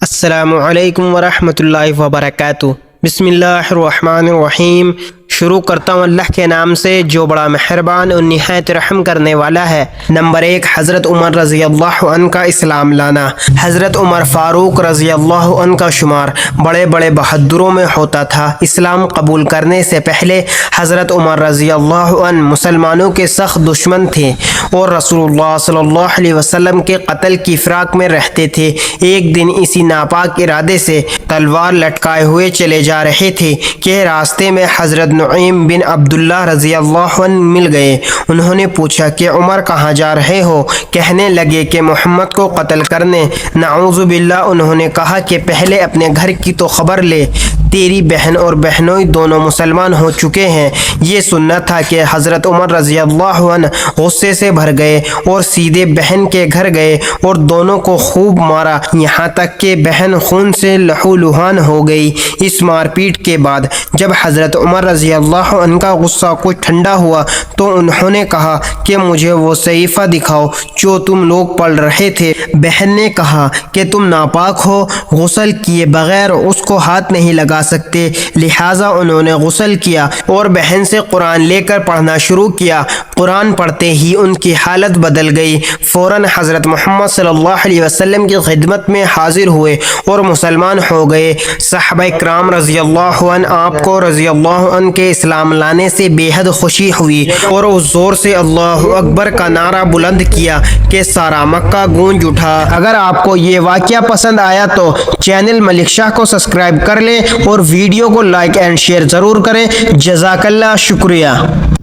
السلام علیکم ورحمۃ اللہ وبرکاتہ۔ بسم اللہ الرحمن الرحیم۔ شروع کرتا ہوں اللہ کے نام سے جو بڑا مہربان اور نہایت رحم کرنے والا ہے۔ نمبر 1، حضرت عمر رضی اللہ عنہ کا اسلام لانا۔ حضرت عمر فاروق رضی اللہ عنہ کا شمار بڑے بڑے بہادروں میں ہوتا تھا۔ اسلام قبول کرنے سے پہلے حضرت عمر رضی اللہ عنہ مسلمانوں کے سخت دشمن تھے اور رسول اللہ صلی اللہ علیہ وسلم کے قتل کی فراق میں رہتے تھے۔ ایک دن اسی ناپاک ارادے سے تلوار لٹکائے ہوئے چلے جا رہے تھے کہ راستے میں حضرت نعیم بن عبداللہ رضی اللہ عنہ مل گئے۔ انہوں نے پوچھا کہ عمر کہاں جا رہے ہو؟ کہنے لگے کہ محمد کو قتل کرنے۔ نعوذ باللہ، انہوں نے کہا کہ پہلے اپنے گھر کی تو خبر لے، تیری بہن اور بہنوئی دونوں مسلمان ہو چکے ہیں۔ یہ سننا تھا کہ حضرت عمر رضی اللہ عنہ غصے سے بھر گئے اور سیدھے بہن کے گھر گئے اور دونوں کو خوب مارا، یہاں تک کہ بہن خون سے لہو لہان ہو گئی۔ اس مار پیٹ کے بعد جب حضرت عمر رضی اللہ عنہ کا غصہ کچھ ٹھنڈا ہوا تو انہوں نے کہا کہ مجھے وہ صحیفہ دکھاؤ جو تم لوگ پڑھ رہے تھے۔ بہن نے کہا کہ تم ناپاک ہو، غسل کیے بغیر اس کو ہاتھ نہیں لگا سکتے، لہٰذا انہوں نے غسل کیا اور بہن سے قرآن لے کر پڑھنا شروع کیا۔ قرآن پڑھتے ہی ان کی حالت بدل گئی، فوراً حضرت محمد صلی اللہ علیہ وسلم کی خدمت میں حاضر ہوئے اور مسلمان ہو گئے۔ صحابہ کرام رضی اللہ عنہ آپ کو رضی اللہ عنہ کے اسلام لانے سے بے حد خوشی ہوئی اور اس زور سے اللہ اکبر کا نعرہ بلند کیا کہ سارا مکہ گونج اٹھا۔ اگر آپ کو یہ واقعہ پسند آیا تو چینل ملک شاہ کو سبسکرائب کر لیں اور ویڈیو کو لائک اینڈ شیئر ضرور کریں۔ جزاک اللہ، شکریہ۔